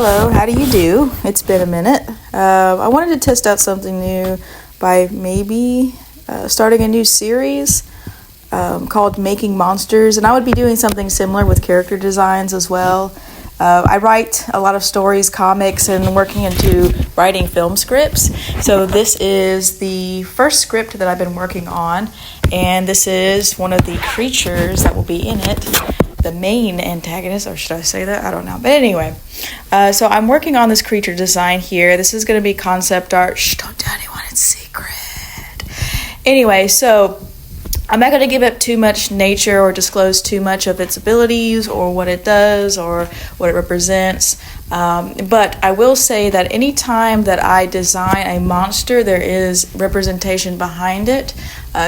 Hello, how do you do? It's been a minute. I wanted to test out something new by maybe starting a new series called Making Monsters, and I would be doing something similar with character designs as well. I write a lot of stories, comics, and working into writing film scripts. So this is the first script that I've been working on, and this is one of the creatures that will be in it. The main antagonist, or should I say that? I don't know. But anyway, so I'm working on this creature design here. This is going to be concept art. Shh, don't tell anyone, it's secret. Anyway, so I'm not going to give up too much nature or disclose too much of its abilities or what it does or what it represents. But I will say that any time that I design a monster, there is representation behind it.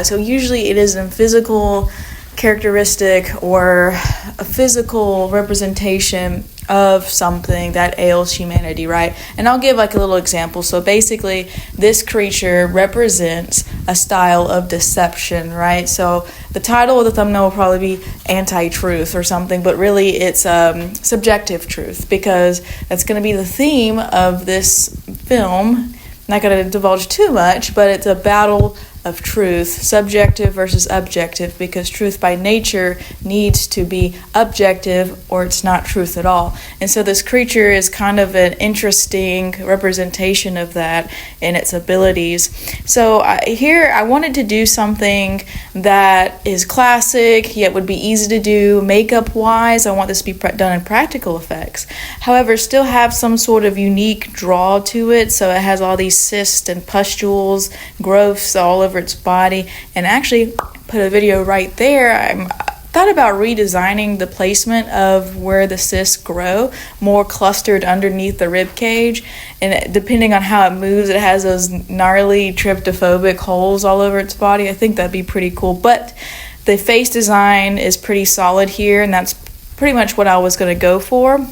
So usually it is a physical characteristic or a physical representation of something that ails humanity, right? And I'll give like a little example. So basically this creature represents a style of deception, right? So the title of the thumbnail will probably be anti-truth or something, but really it's subjective truth, because that's going to be the theme of this film. I'm not going to divulge too much, but it's a battle of truth, subjective versus objective, because truth by nature needs to be objective or it's not truth at all. And so this creature is kind of an interesting representation of that in its abilities. So here I wanted to do something that is classic yet would be easy to do makeup wise. I want this to be done in practical effects, however still have some sort of unique draw to it. So it has all these cysts and pustules, growths all over its body, and actually put a video right there. I thought about redesigning the placement of where the cysts grow, more clustered underneath the rib cage, and depending on how it moves, it has those gnarly tryptophobic holes all over its body. I think that'd be pretty cool, but the face design is pretty solid here, and that's pretty much what I was going to go for.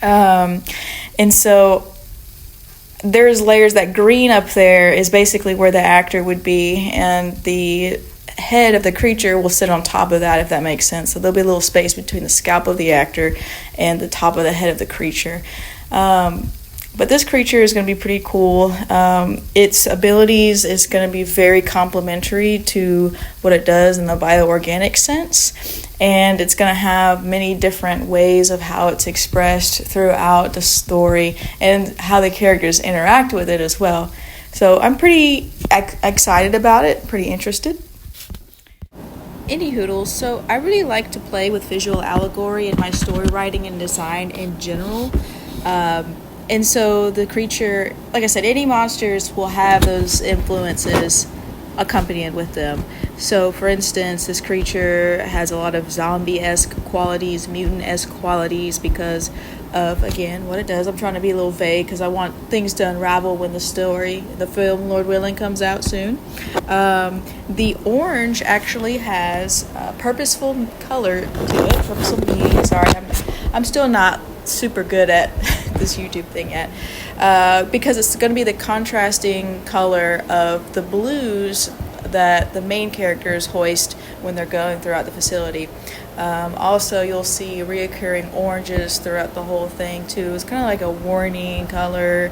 And so there's layers. That green up there is basically where the actor would be, and the head of the creature will sit on top of that, if that makes sense. So there'll be a little space between the scalp of the actor and the top of the head of the creature. But this creature is going to be pretty cool. Its abilities is going to be very complementary to what it does in the bioorganic sense, and it's going to have many different ways of how it's expressed throughout the story and how the characters interact with it as well. So I'm pretty excited about it, pretty interested. Anywhoodles, so I really like to play with visual allegory in my story writing and design in general. And so the creature, like I said, any monsters will have those influences accompanied with them. So for instance, this creature has a lot of zombie-esque qualities, mutant-esque qualities, because of, again, what it does. I'm trying to be a little vague because I want things to unravel when the film, Lord willing, comes out soon. The orange actually has a purposeful color to it, purposeful meaning. Sorry, I'm still not super good at this YouTube thing yet, because it's going to be the contrasting color of the blues that the main characters hoist when they're going throughout the facility. Also, you'll see reoccurring oranges throughout the whole thing too. It's kind of like a warning color,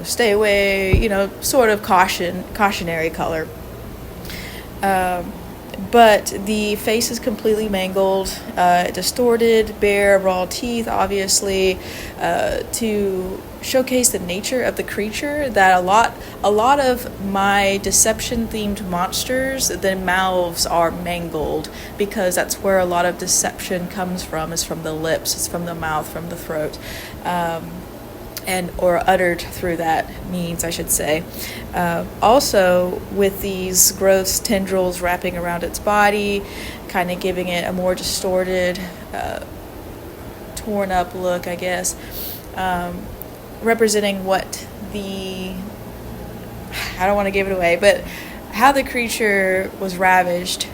stay away, sort of cautionary color. But the face is completely mangled, distorted, bare, raw teeth, obviously, to showcase the nature of the creature. That a lot of my deception-themed monsters, the mouths are mangled, because that's where a lot of deception comes from, is from the lips, it's from the mouth, from the throat. Or uttered through that means, I should say. Also, with these growths, tendrils wrapping around its body, kind of giving it a more distorted, torn up look, I guess, representing what I don't want to give it away, but how the creature was ravaged.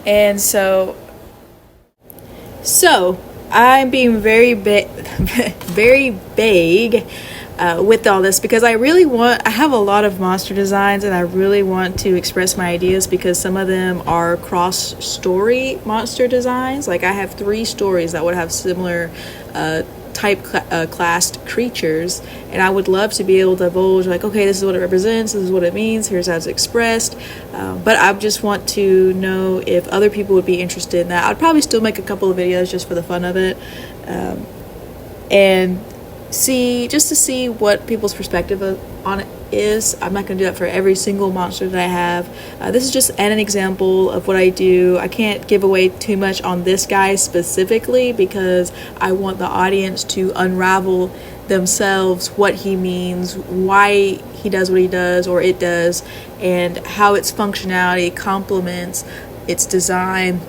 And so I'm being very vague with all this, because I have a lot of monster designs and I really want to express my ideas, because some of them are cross story monster designs. Like I have 3 stories that would have similar classed creatures, and I would love to be able to divulge, like, okay, this is what it represents, this is what it means, here's how it's expressed, but I just want to know if other people would be interested in that. I'd probably still make a couple of videos just for the fun of it, and see what people's perspective on it is. I'm not going to do that for every single monster that I have. This is just an example of what I do. I can't give away too much on this guy specifically, because I want the audience to unravel themselves what he means, why he does what he does or it does, and how its functionality complements its design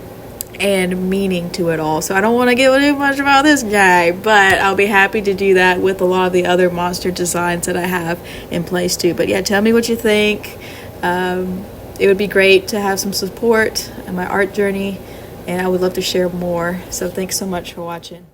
and meaning to it all. So I don't want to give too much about this guy, but I'll be happy to do that with a lot of the other monster designs that I have in place too. But yeah, tell me what you think. It would be great to have some support in my art journey, and I would love to share more. So thanks so much for watching.